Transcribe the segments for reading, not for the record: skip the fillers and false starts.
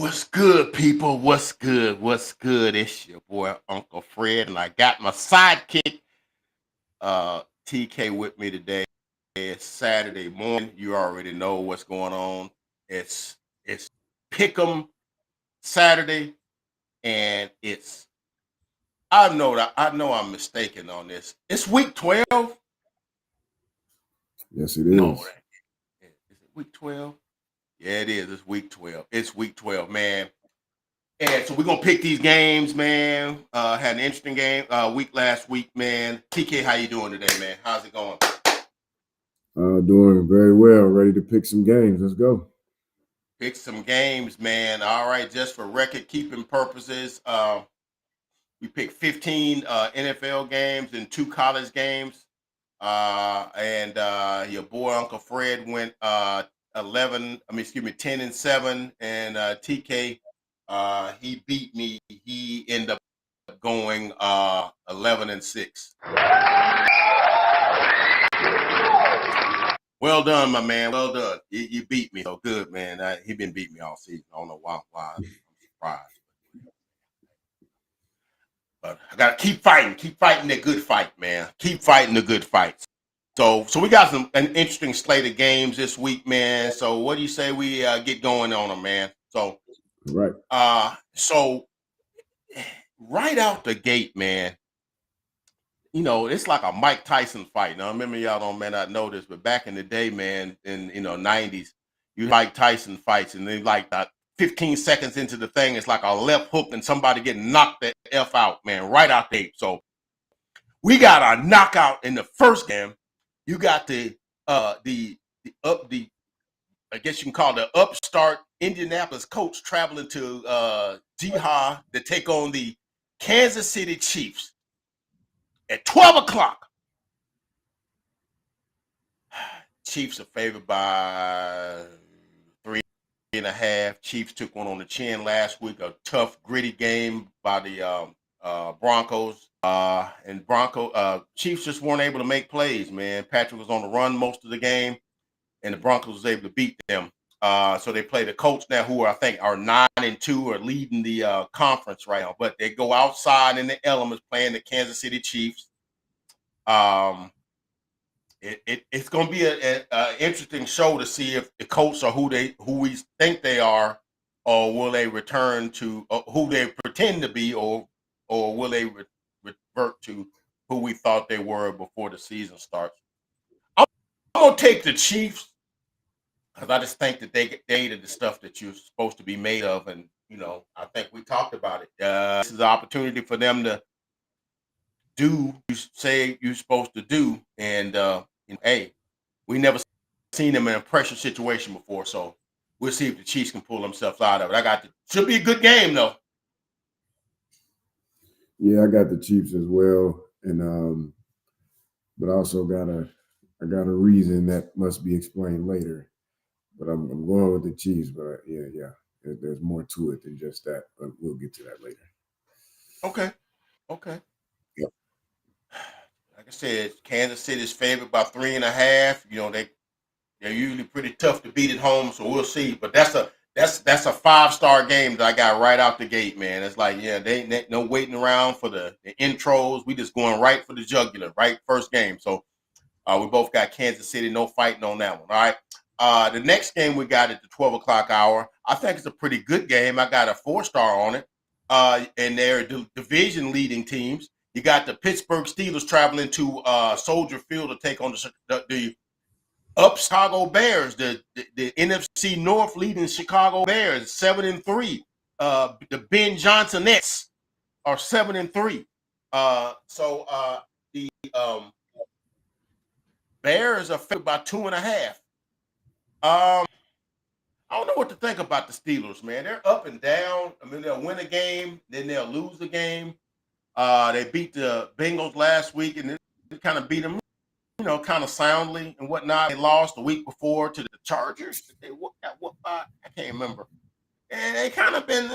What's good, people? What's good? What's good? It's your boy Uncle Fred, and I got my sidekick, TK, with me today. It's Saturday morning. You already know what's going on. It's Pick'em Saturday, and it's I know I'm mistaken on this. It's week 12. Yes, it No, is. is it week 12? Yeah, it is. It's week 12. It's week 12, man. And so we're gonna pick these games, man. Had an interesting game week last week, man. TK, how you doing today, man? How's it going? Doing very well. Ready to pick some games. Let's go. Pick some games, man. All right, just for record keeping purposes, we picked 15 NFL games and 2 college games. And your boy Uncle Fred went 10-7, and TK, he beat me. He ended up going 11-6. Well done, my man. Well done. You beat me. So good, man. He been beating me all season. I don't know why. I'm surprised. But I gotta keep fighting. Keep fighting that good fight, man. Keep fighting the good fights. So we got an interesting slate of games this week, man. So what do you say we get going on them, man? So Right. so right out the gate, man. It's like a Mike Tyson fight. Now, I remember y'all may not know this, but back in the day, man, in '90s, you Mike Tyson fights, and then like 15 seconds into the thing, it's like a left hook, and somebody getting knocked the f out, man, right out the gate. So we got a knockout in the first game. You got the I guess you can call it the upstart Indianapolis Colts traveling to Jihad to take on the Kansas City Chiefs at 12 o'clock. Chiefs are favored by 3.5. Chiefs took one on the chin last week. A tough, gritty game by the Broncos. And Chiefs just weren't able to make plays, man. Patrick was on the run most of the game, and the Broncos was able to beat them. So they play the Colts now, who I think are 9-2, are leading the conference right now. But they go outside in the elements playing the Kansas City Chiefs. It's going to be an interesting show to see if the Colts are who we think they are, or will they return to who they pretend to be, or will they revert to who we thought they were before the season starts. I'm going to take the Chiefs because I just think that they dated the stuff that you're supposed to be made of, and I think we talked about it. This is an opportunity for them to do what you say you're supposed to do, and hey, we never seen them in a pressure situation before, so we'll see if the Chiefs can pull themselves out of it. Should be a good game though. Yeah, I got the Chiefs as well, and but I also got a reason that must be explained later. But I'm going with the Chiefs. But yeah, there's more to it than just that. But we'll get to that later. Okay. Yep. Like I said, Kansas City is favored by 3.5. They're usually pretty tough to beat at home, so we'll see. But that's a 5-star game that I got right out the gate, man. It's like, yeah, they ain't no waiting around for the intros. We just going right for the jugular, right first game. So we both got Kansas City, no fighting on that one. All right. The next game we got at the 12 o'clock hour, I think it's a pretty good game. I got a 4-star on it. And they're division leading teams. You got the Pittsburgh Steelers traveling to Soldier Field to take on the Chicago Bears, the NFC North leading Chicago Bears, 7-3. The Ben Johnsonettes are 7-3. The Bears are favored by 2.5. I don't know what to think about the Steelers, man. They're up and down. I mean, they'll win a game, then they'll lose a game. They beat the Bengals last week, and they kind of beat them, kind of soundly and whatnot. They lost the week before to the Chargers. They got what by? I can't remember. And they kind of been,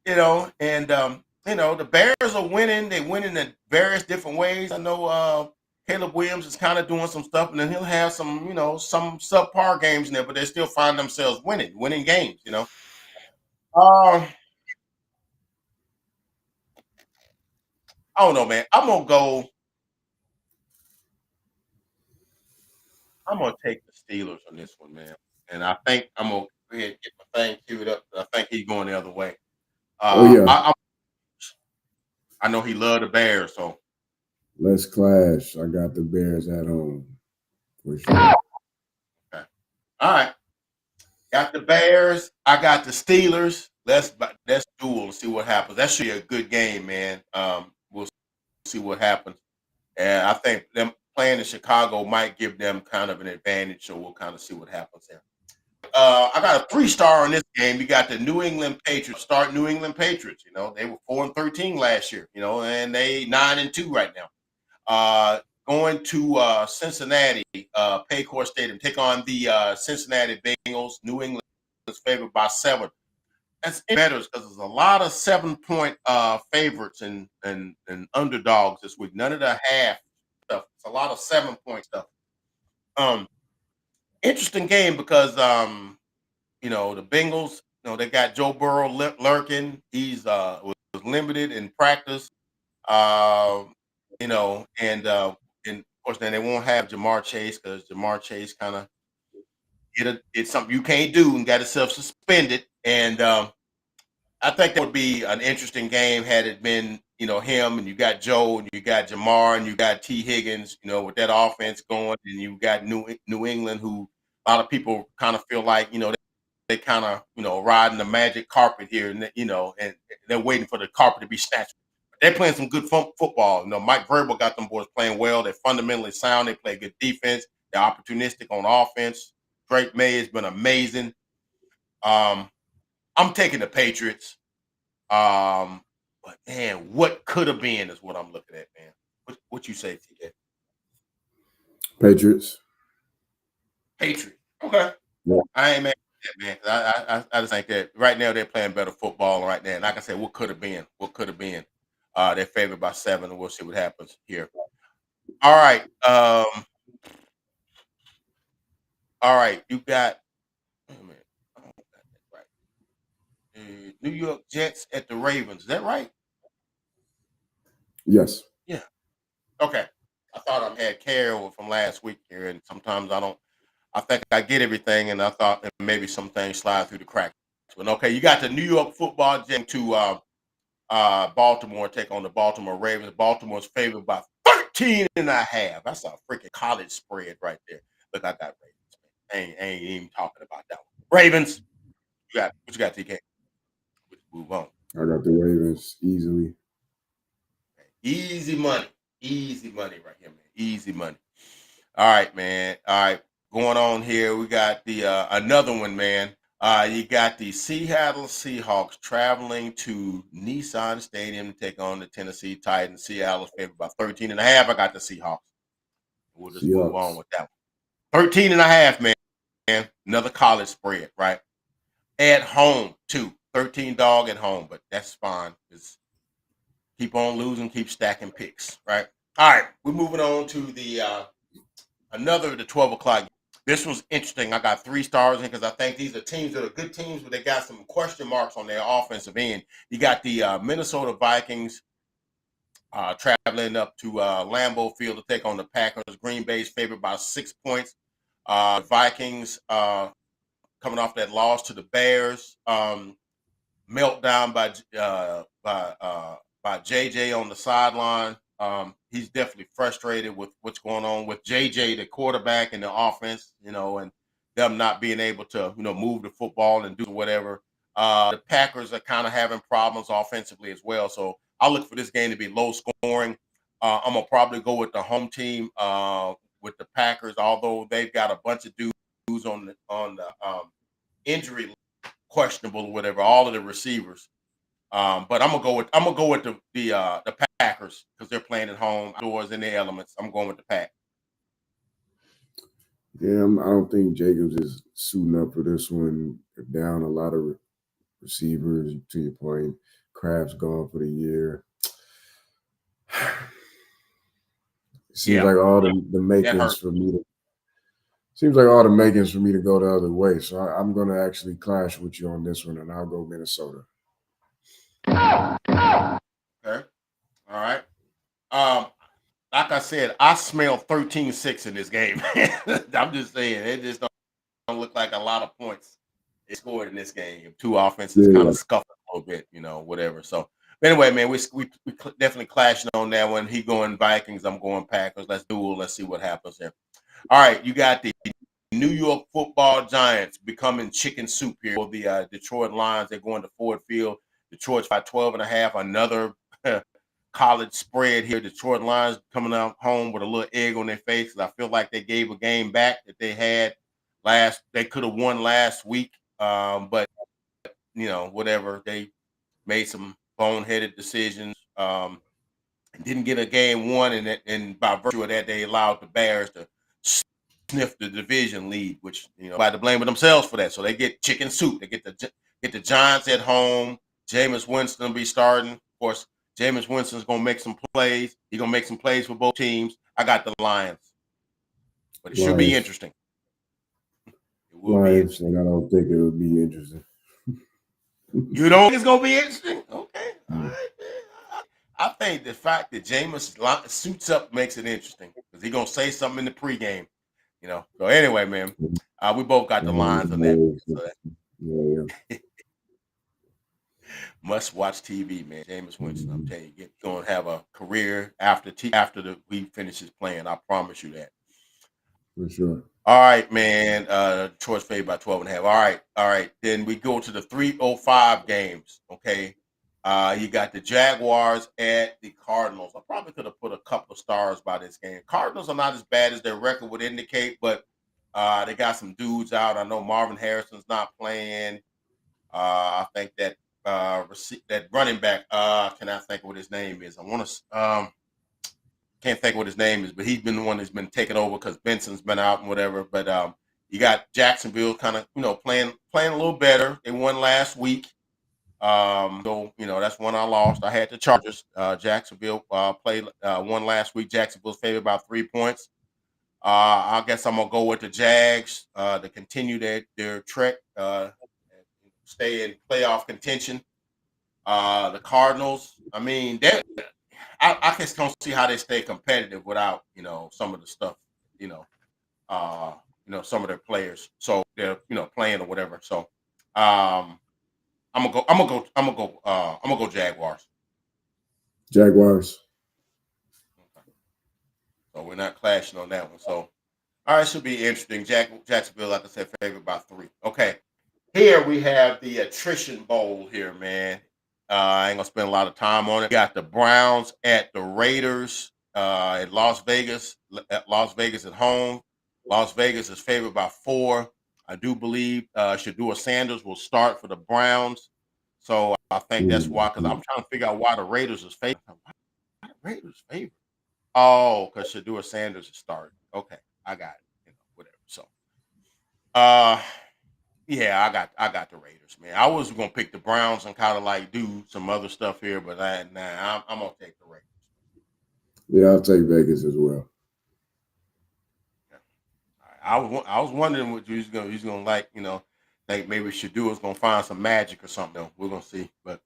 and the Bears are winning. They winning in various different ways. I know Caleb Williams is kind of doing some stuff, and then he'll have some, some subpar games in there, but they still find themselves winning games. Um, I don't know, man. I'm gonna take the Steelers on this one, man. And I think I'm gonna go ahead and get my thing queued up. I think he's going the other way. Oh yeah, I know he loved the Bears, so let's clash. I got the Bears at home for sure. okay. All right. Got the Bears. I got the Steelers. Let's duel and see what happens. That should be a good game, man. We'll see what happens. And I think them playing in Chicago might give them kind of an advantage. So we'll kind of see what happens there. I got a 3-star on this game. You got the New England Patriots. Start New England Patriots. You know they were 4-13 last year. You know, and they 9-2 right now. Going to Cincinnati, Paycor Stadium, take on the Cincinnati Bengals. New England is favored by 7. That's better because there's a lot of 7-point favorites and underdogs this week. None of the half stuff. It's a lot of 7-point stuff. Um, Interesting game because the Bengals, they got Joe Burrow lurking. He's was limited in practice. Uh, and of course then they won't have Jamar Chase because Jamar Chase kind of did something you can't do and got himself suspended. And I think that would be an interesting game had it been, him and you got Joe and you got Jamar and you got T. Higgins, with that offense going, and you got New England, who a lot of people kind of feel like, they kind of, riding the magic carpet here, and they're waiting for the carpet to be snatched. They're playing some good football. Mike Vrabel got them boys playing well. They're fundamentally sound. They play good defense. They're opportunistic on offense. Drake May has been amazing. Um, I'm taking the Patriots. But man, what could have been is what I'm looking at, man. What you say, TJ? Patriots. Patriots. Okay. Yeah. I ain't mad at that, man. 'Cause I just think that right now they're playing better football right now. And like I said, what could have been? What could have been? They're favored by 7, and we'll see what happens here. All right. All right. You got wait a minute. I don't got that right. New York Jets at the Ravens. Is that right? Yes. Yeah. Okay. I thought I had carryover from last week here, and sometimes I don't. I think I get everything, and I thought that maybe some things slide through the cracks. But okay, you got the New York Football Jets to Baltimore take on the Baltimore Ravens. Baltimore's favored by 13.5. That's a freaking college spread right there. Look, I got Ravens. Man. I ain't even talking about that one. Ravens. What you got, TK? Let's move on. I got the Ravens easily. Easy money. Easy money right here, man. Easy money. All right, man. All right. Going on here, we got the another one, man. You got the Seattle Seahawks traveling to Nissan Stadium to take on the Tennessee Titans. Seattle's favored by 13.5. I got the Seahawks. We'll just move on Seahawks. with that one. 13.5, man. Another college spread, right? At home, too. 13 dog at home, but that's fine. Just keep on losing, keep stacking picks, right? All right, we're moving on to the another of the 12 o'clock. This was interesting. I got 3 stars in because I think these are teams that are good teams, but they got some question marks on their offensive end. You got the Minnesota Vikings traveling up to Lambeau Field to take on the Packers. Green Bay's favored by 6 points. Vikings coming off that loss to the Bears. Meltdown by JJ on the sideline. He's definitely frustrated with what's going on with JJ, the quarterback, and the offense. And them not being able to move the football and do whatever. The Packers are kind of having problems offensively as well. So I look for this game to be low scoring. I'm gonna probably go with the home team with the Packers, although they've got a bunch of dudes on the injury questionable or whatever. All of the receivers. But I'm gonna go with the Packers because they're playing at home, outdoors in their elements. I'm going with the Pack. Yeah, I don't think Jacobs is suiting up for this one. They're down a lot of receivers. To your point, Crab's gone for the year. It seems like all the makings for me Seems like all the makings for me to go the other way. So I'm going to actually clash with you on this one, and I'll go Minnesota. Okay. All right. Um, like I said, I smell 13-6 in this game. I'm just saying, it just don't look like a lot of points is scored in this game. Two offenses kind Yeah, of scuffle a little bit, whatever. So, but anyway, man, we definitely clashing on that one. He going Vikings, I'm going Packers. Let's duel. Let's see what happens here. All right, you got the New York Football Giants becoming chicken soup here for the Detroit Lions. They're going to Ford Field. Detroit's by 12.5. Another college spread here. Detroit Lions coming out home with a little egg on their face. I feel like they gave a game back that they had they could have won last week. But whatever. They made some boneheaded decisions. Didn't get a game one, and by virtue of that, they allowed the Bears to sniff the division lead, which by to blame themselves for that. So they get chicken soup. They get the Giants at home. Jameis Winston will be starting. Of course, Jameis Winston's gonna make some plays. He's gonna make some plays for both teams. I got the Lions, but it should be Lions. interesting. It will be Lions, interesting. and I don't think it would be interesting. You don't think it's gonna be interesting? Okay, all Mm, right. Man. I think the fact that Jameis suits up makes it interesting because he's gonna say something in the pregame. So anyway, man, we both got the lines on that. So that yeah, must watch TV, man. Jameis Winston, I'm mhm, telling you, going to have a career after he finishes playing. I promise you that. for sure. All right, man. Detroit's favored by 12.5. All right. Then we go to the 3:05 games. Okay. You got the Jaguars at the Cardinals. I probably could have put a couple of stars by this game. Cardinals are not as bad as their record would indicate, but they got some dudes out. I know Marvin Harrison's not playing. I think that that running back. Cannot think of what his name is. I want to. Can't think what his name is, but he's been the one that's been taken over because Benson's been out and whatever. But you got Jacksonville kind of playing a little better. They won last week. So that's one I lost. I had the Chargers. Jacksonville played one last week. Jacksonville's favored by 3 points. I guess I'm gonna go with the Jags to continue their trek, stay in playoff contention. The Cardinals. I mean, I just don't see how they stay competitive without some of the stuff you know uh some of their players. So they're playing or whatever. So I'm gonna go Jaguars. Jaguars. So we're not clashing on that one. So all right, should be interesting. Jacksonville, like I said, favored by 3. Okay. Here we have the attrition bowl here, man. I ain't gonna spend a lot of time on it. We got the Browns at the Raiders at Las Vegas. At Las Vegas at home. Las Vegas is favored by 4. I do believe Shadua Sanders will start for the Browns. So I think that's why. Because I'm Mhm. trying to figure out why the Raiders is favored. Why the Raiders favored? Oh, because Shadua Sanders is starting. Okay, I got it. Whatever. So, uh, yeah, I got the Raiders, man. I was gonna pick the Browns and kind of like do some other stuff here, but I'm gonna take the Raiders. Yeah, I'll take Vegas as well. Yeah. I was wondering what you was gonna like, think maybe Shadua is gonna find some magic or something. We're gonna see, but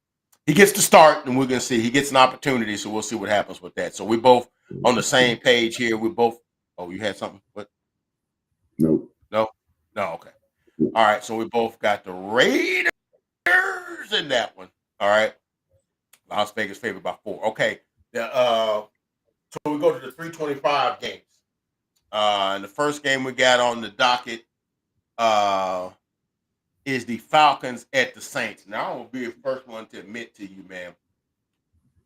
he gets to start, and we're gonna see. He gets an opportunity, so we'll see what happens with that. So we both on the same page here. We both. Oh, you had something? What? Nope. No, no. Okay. All right. So we both got the Raiders in that one. All right. Las Vegas favored by 4. Okay. So we go to the 325 games. And the first game we got on the docket uh, is the Falcons at the Saints. Now I'm gonna be the first one to admit to you, man.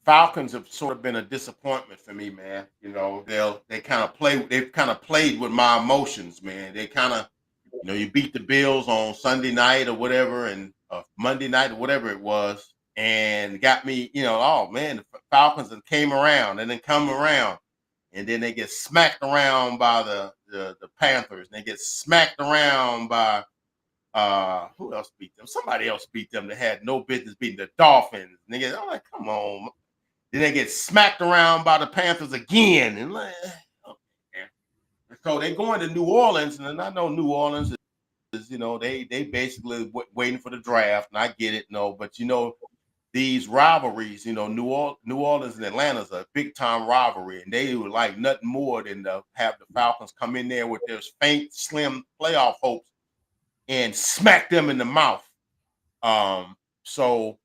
Falcons have sort of been a disappointment for me, man. They've kind of played with my emotions, man. They kind of you beat the Bills on Sunday night or whatever, and Monday night or whatever it was, and got me, oh man, the Falcons and came around and then come around, and then they get smacked around by the Panthers, and they get smacked around by who else beat them? Somebody else beat them that had no business beating the Dolphins. Nigga, I'm like, come on. Then they get smacked around by the Panthers again, and like, okay, man. So they going to New Orleans, and I know New Orleans is, they basically waiting for the draft, and I get it, but these rivalries, New Orleans and Atlanta's a big time rivalry, and they would like nothing more than to have the Falcons come in there with their faint, slim playoff hopes and smack them in the mouth. So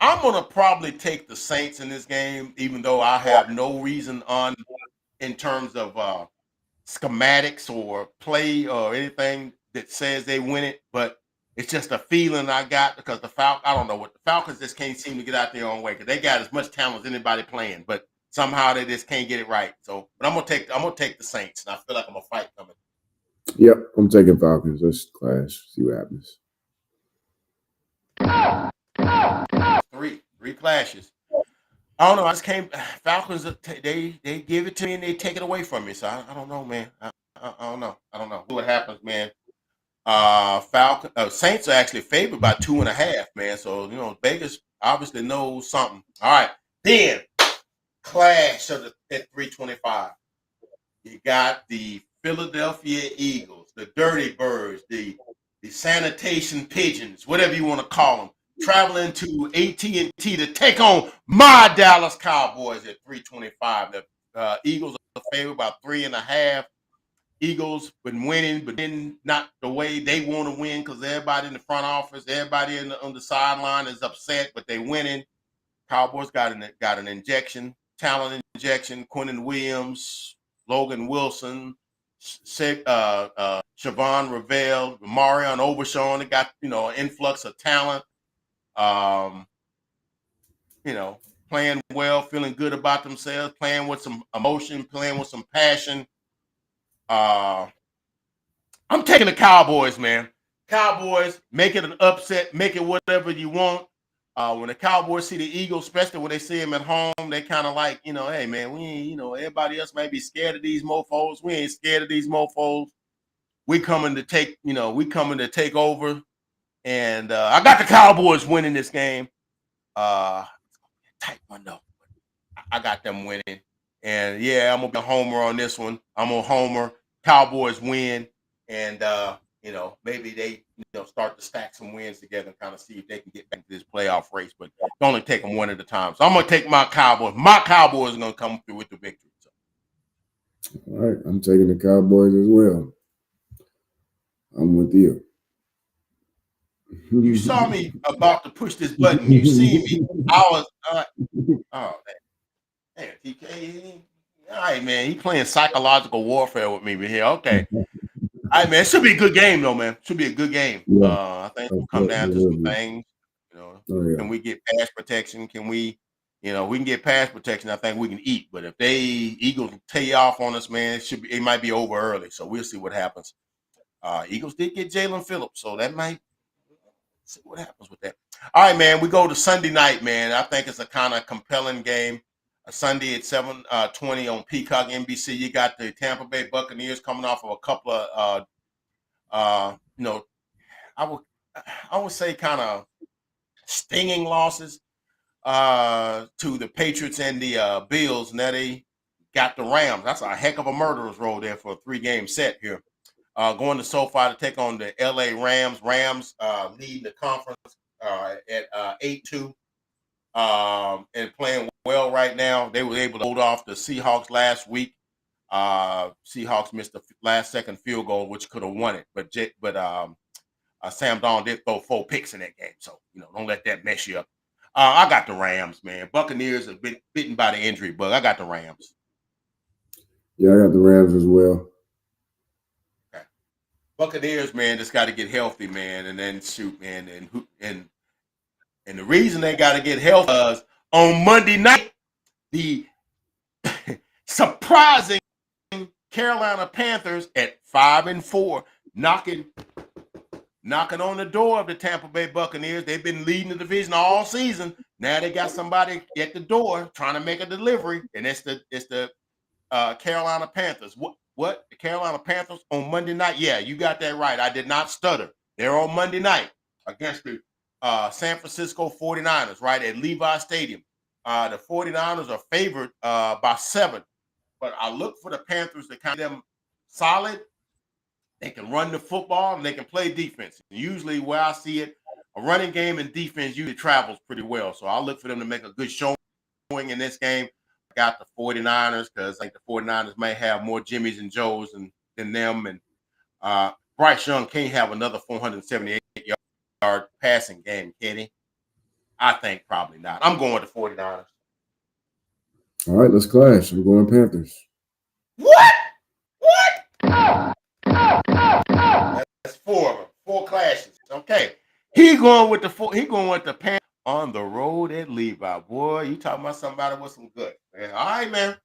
I'm gonna probably take the Saints in this game, even though I have no reason on in terms of schematics or play or anything that says they win it, but it's just a feeling I got because I don't know what the Falcons just can't seem to get out their own way because they got as much talent as anybody playing, but somehow they just can't get it right. So, but I'm gonna take the Saints, and I feel like I'm a fight coming. Yep, I'm taking Falcons. Let's clash. See what happens. Three clashes. I don't know. I just came. Falcons. They give it to me and they take it away from me. So I don't know, man. I don't know. I don't know what happens, man. Falcon Saints are actually favored by 2.5, man. So Vegas obviously knows something. All right, then clash of at 325. You got the Philadelphia Eagles, the Dirty Birds, the sanitation pigeons, whatever you want to call them, traveling to AT&T to take on my Dallas Cowboys at 325. The Eagles are favored by 3.5. Eagles been winning, but then not the way they want to win because everybody in the front office, everybody on the sideline is upset, but they winning. Cowboys got an injection, talent injection. Quentin Williams, Logan Wilson, Siobhan Ravel, Marion Overshawn. They got an influx of talent. Playing well, feeling good about themselves, playing with some emotion, playing with some passion. I'm taking the Cowboys, man. Cowboys, make it an upset, make it whatever you want. When the Cowboys see the Eagles, especially when they see them at home, they kind of like, hey, man, we ain't, everybody else might be scared of these mofos. We ain't scared of these mofos. We coming to take over. And I got the Cowboys winning this game. Tight one, though. I got them winning. And, yeah, I'm going to be a homer on this one. I'm going to homer. Cowboys win. And, maybe they, start to stack some wins together and kind of see if they can get back to this playoff race. But only take them one at a time. So I'm going to take my Cowboys. My Cowboys are going to come through with the victory. So. All right. I'm taking the Cowboys as well. I'm with you. You saw me about to push this button. You see me. I was, oh, man. TK. All right, man. He playing psychological warfare with me here. Okay. All right, man. It should be a good game, though, man. Should be a good game. Yeah. I think it'll come down to some things. Can we get pass protection? Can we, we can get pass protection. I think we can eat. But if Eagles tee off on us, man, it might be over early. So we'll see what happens. Eagles did get Jalen Phillips, so that might see what happens with that. All right, man. We go to Sunday night, man. I think it's a kind of compelling game. Sunday at 7:20 on Peacock NBC. You got the Tampa Bay Buccaneers coming off of a couple of I would say kind of stinging losses to the Patriots and the Bills. Now they got the Rams. That's a heck of a murderer's row there for a 3-game set here. Going to SoFi to take on the LA Rams. Rams leading the conference at 8-2 and playing well right now. They were able to hold off the Seahawks last week. Seahawks missed the last-second field goal, which could have won it. But Sam Darnold did throw 4 picks in that game. So, don't let that mess you up. I got the Rams, man. Buccaneers have been bitten by the injury bug. I got the Rams. Yeah, I got the Rams as well. Okay. Buccaneers, man, just got to get healthy, man, and then shoot, man. And the reason they got to get healthy is on Monday night, the surprising Carolina Panthers at 5-4, knocking on the door of the Tampa Bay Buccaneers. They've been leading the division all season. Now they got somebody at the door trying to make a delivery, and it's the Carolina Panthers. What? The Carolina Panthers on Monday night? Yeah, you got that right. I did not stutter. They're on Monday night against the San Francisco 49ers, right, at Levi Stadium. The 49ers are favored by 7. but I look for the Panthers to kind of them solid. They can run the football and they can play defense. Usually, where I see it, a running game and defense usually travels pretty well. So I look for them to make a good showing in this game. I got the 49ers because I think the 49ers may have more Jimmys and Joes than them. And Bryce Young can't have another 478-yard passing game, can he? I think probably not. I'm going with the 49ers. All right, let's clash. I'm going Panthers. What? What? That's four of them. Four clashes. Okay. He going with the Panthers on the road at Levi. Boy, you talking about somebody with some good. Man. All right, man.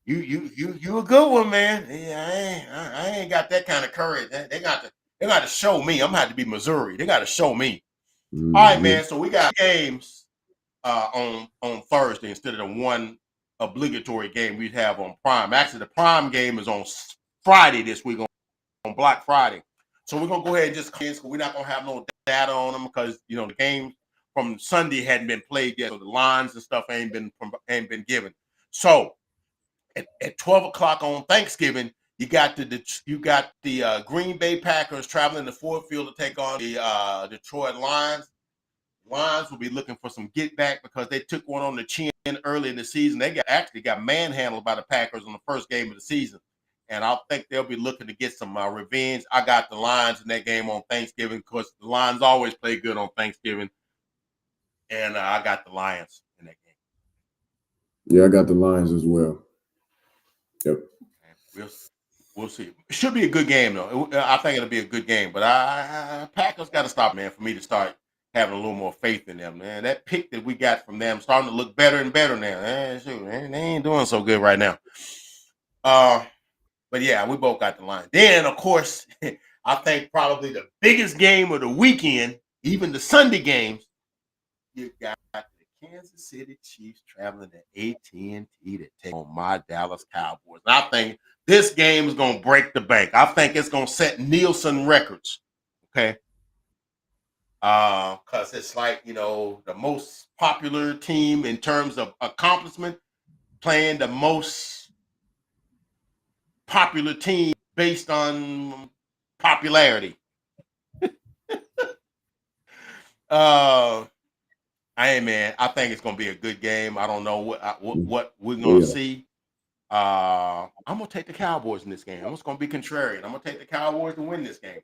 You a good one, man. Yeah, I ain't got that kind of courage. They got to show me. I'm gonna have to be Missouri. They got to show me. Mm-hmm. All right, man. So we got games on Thursday instead of the one obligatory game we'd have on Prime. Actually, the Prime game is on Friday this week on Black Friday. So we're gonna go ahead and just because we're not gonna have no data on them because the game from Sunday hadn't been played yet, so the lines and stuff ain't been given. So at 12 o'clock on Thanksgiving, you got the Green Bay Packers traveling to Ford Field to take on the Detroit Lions. Lions will be looking for some get back because they took one on the chin early in the season. They got manhandled by the Packers on the first game of the season. And I think they'll be looking to get some revenge. I got the Lions in that game on Thanksgiving because the Lions always play good on Thanksgiving. And I got the Lions in that game. Yeah, I got the Lions as well. Yep. We'll see. It should be a good game, though. I think it'll be a good game. But Packers got to stop, man, for me to start having a little more faith in them, man. That pick that we got from them starting to look better and better now. They ain't doing so good right now. But yeah, we both got the line. Then, of course, I think probably the biggest game of the weekend, even the Sunday games, you got the Kansas City Chiefs traveling to AT&T to take on my Dallas Cowboys. And I think this game is going to break the bank. I think it's going to set Nielsen records. Okay. Because it's like, the most popular team in terms of accomplishment playing the most popular team based on popularity. Hey, man, I think it's going to be a good game. I don't know what we're going to see. I'm going to take the Cowboys in this game. I'm just going to be contrarian. I'm going to take the Cowboys to win this game.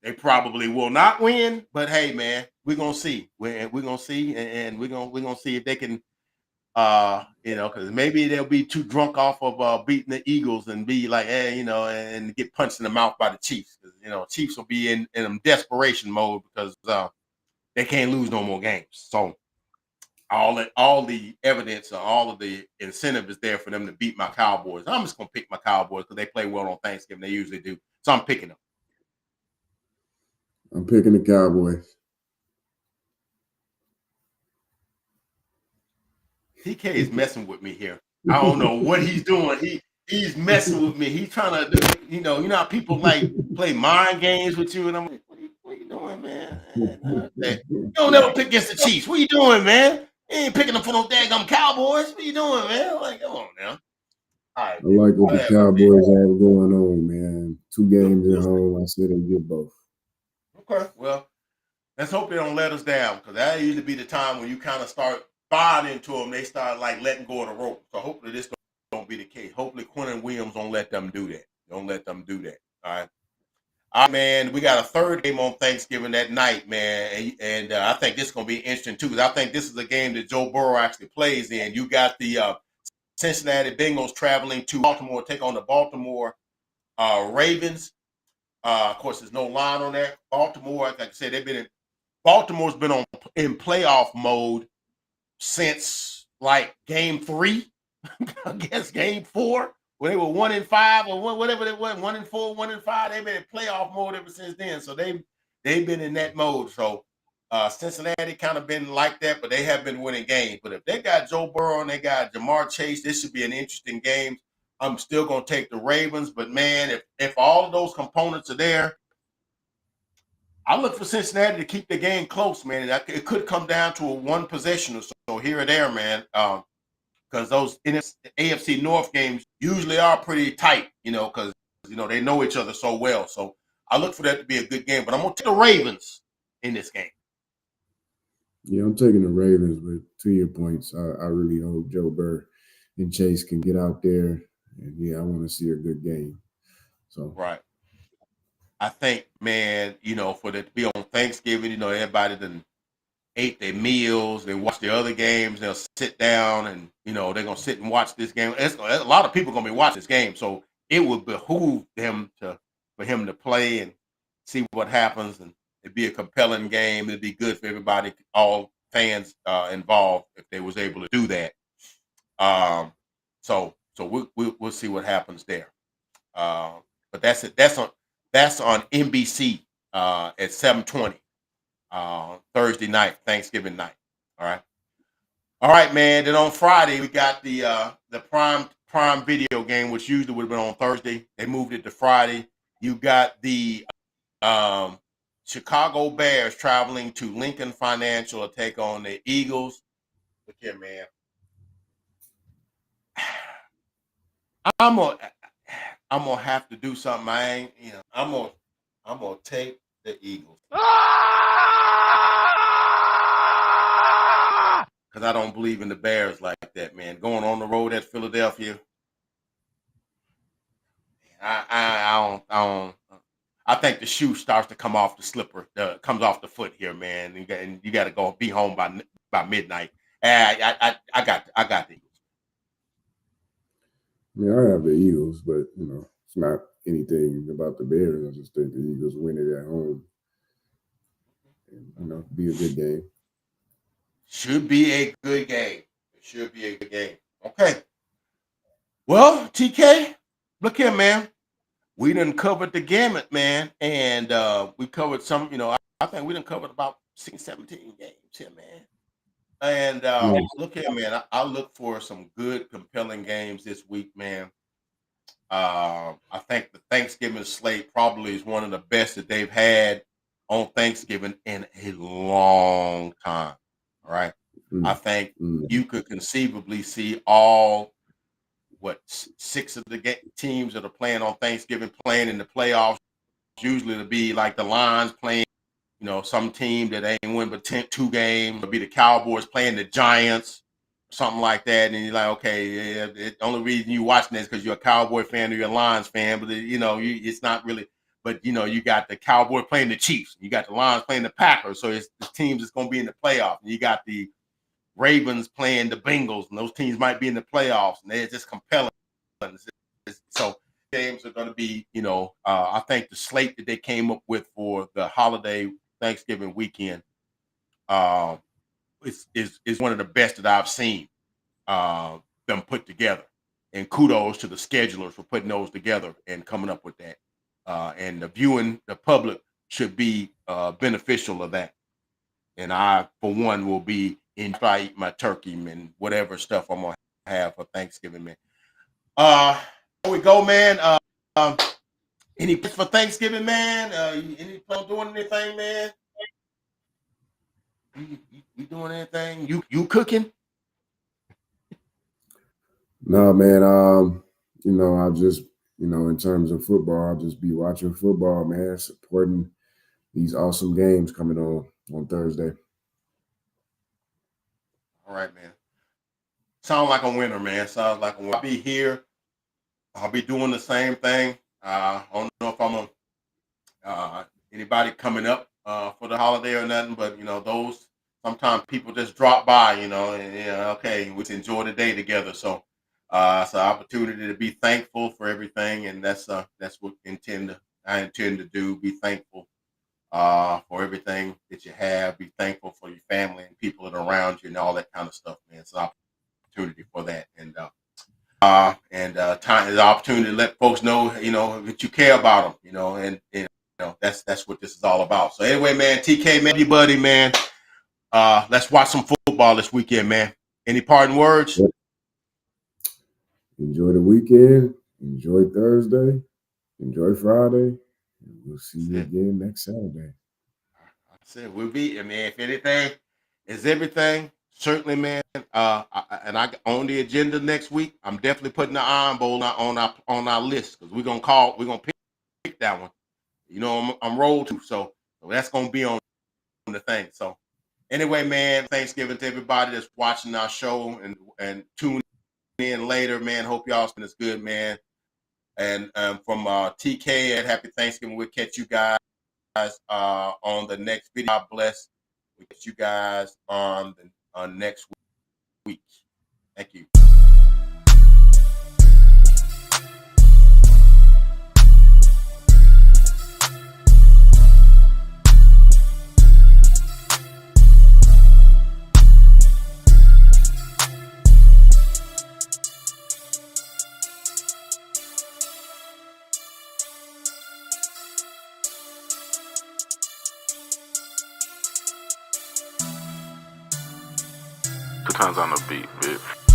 They probably will not win, but hey, man, we're gonna see. We're gonna see, and we're gonna see if they can, because maybe they'll be too drunk off of beating the Eagles and be like, and get punched in the mouth by the Chiefs. Chiefs will be in desperation mode because they can't lose no more games. So all the evidence, all of the incentive is there for them to beat my Cowboys. I'm just gonna pick my Cowboys because they play well on Thanksgiving. They usually do, so I'm picking them. I'm picking the Cowboys. TK is messing with me here. I don't know what he's doing. He's messing with me. He's trying to do, you know how people like play mind games with you, and I'm like, what are you doing, man? You don't never pick against the Chiefs. What are you doing, man? You ain't picking them for no daggum Cowboys. What are you doing, man? I'm like, come on now. All right, I like what the Cowboys have going on, man. 2 games at home. I said they get both. Okay, well, let's hope they don't let us down because that usually be the time when you kind of start buying into them. They start like letting go of the rope. So hopefully this don't be the case. Hopefully Quentin Williams don't let them do that. Don't let them do that. All right. All right, man. We got a third game on Thanksgiving that night, man, and I think this is gonna be interesting too because I think this is a game that Joe Burrow actually plays in. You got the Cincinnati Bengals traveling to Baltimore, take on the Baltimore Ravens. Of course, there's no line on that. Baltimore, like I said, Baltimore's been in playoff mode since like game 3, I guess game 4, where they were 1-5 or whatever they were, 1-4, 1-5. They've been in playoff mode ever since then. So they've been in that mode. So Cincinnati kind of been like that, but they have been winning games. But if they got Joe Burrow and they got Jamar Chase, this should be an interesting game. I'm still gonna take the Ravens, but man, if all of those components are there, I look for Cincinnati to keep the game close, man. It could come down to a one possession or so here or there, man. because those AFC North games usually are pretty tight, because they know each other so well. So I look for that to be a good game. But I'm gonna take the Ravens in this game. Yeah, I'm taking the Ravens, but to your points, I really hope Joe Burrow and Chase can get out there, and yeah, I want to see a good game. So Right. I think, man, for that to be on Thanksgiving, everybody done ate their meals, they watch the other games, they'll sit down and they're gonna sit and watch this game. A lot of people gonna be watching this game, so it would behoove them for him to play and see what happens, and it'd be a compelling game. It'd be good for everybody, all fans involved, if they was able to do that. So we'll see what happens there. Uh, but that's it. That's on NBC at 7:20 Thursday night, Thanksgiving night. All right, man. Then on Friday we got the Prime Video game, which usually would have been on Thursday. They moved it to Friday. You got the um, Chicago Bears traveling to Lincoln Financial to take on the Eagles. Look here, man. I'm gonna I'm gonna have to do something. I ain't, I'm gonna take the Eagles because I don't believe in the Bears like that, man. Going on the road at Philadelphia, I don't. I think the shoe starts to come off the slipper, comes off the foot here, man. And you got to go be home by midnight. I got the Eagles. yeah, I have the Eagles, but it's not anything about the Bears. I just think the Eagles win it at home, and be a good game. Should be a good game. It should be a good game. Okay. Well, TK, look here, man. We done covered the gamut, man, and we covered some. I think we done covered about 16, 17 games here, man. And Yeah, look here, man. I look for some good, compelling games this week, man. I think the Thanksgiving slate probably is one of the best that they've had on Thanksgiving in a long time. All right. I mm, think mm, you could conceivably see all six of the teams that are playing on Thanksgiving playing in the playoffs. Usually it'll be like the Lions playing, some team that ain't win but 2 games. It'll be the Cowboys playing the Giants, something like that. And you're like, okay, yeah, the only reason you watching this because you're a Cowboy fan or you're a Lions fan, but it's not really. But you got the Cowboy playing the Chiefs, you got the Lions playing the Packers, so it's the teams that's going to be in the playoffs. And you got the Ravens playing the Bengals, and those teams might be in the playoffs, and they're just compelling. So games are going to be, I think the slate that they came up with for the holiday Thanksgiving weekend uh, is one of the best that I've seen them put together. And kudos to the schedulers for putting those together and coming up with that. And the public should be beneficial of that. And I, for one, will be in if I eat my turkey and whatever stuff I'm gonna have for Thanksgiving, man. Here we go, man. Um, any plans for Thanksgiving, man? Any plan on doing anything, man? You doing anything? You cooking? no, man. I'll just in terms of football, I'll just be watching football, man, supporting these awesome games coming on Thursday. All right, man. Sound like a winner, man. Sounds like a winner. I'll be here. I'll be doing the same thing. I don't know if I'm a anybody coming up for the holiday or nothing, but those sometimes people just drop by, and okay, we just enjoy the day together. So it's an opportunity to be thankful for everything, and that's what I intend to do. Be thankful for everything that you have. Be thankful for your family and people that are around you and all that kind of stuff, man. It's an opportunity for that, and time is an opportunity to let folks know, that you care about them, and that's what this is all about. So anyway, man, TK, man, you buddy, man. Let's watch some football this weekend, man. Any parting words? Yep. Enjoy the weekend. Enjoy Thursday. Enjoy Friday. And we'll see That's you it. again next Saturday. That's it. We'll be. I mean, if anything is everything, certainly, man. And I on the agenda next week. I'm definitely putting the Iron Bowl on our list because we're gonna pick that one. You know, I'm rolled to, so that's gonna be on the thing. So anyway, man, Thanksgiving to everybody that's watching our show and tune in later, man. Hope y'all spend as good, man. And from TK and Happy Thanksgiving. We'll catch you guys on the next video. God bless. We'll catch you guys on the next week. Thank you. Two times on the beat, bitch.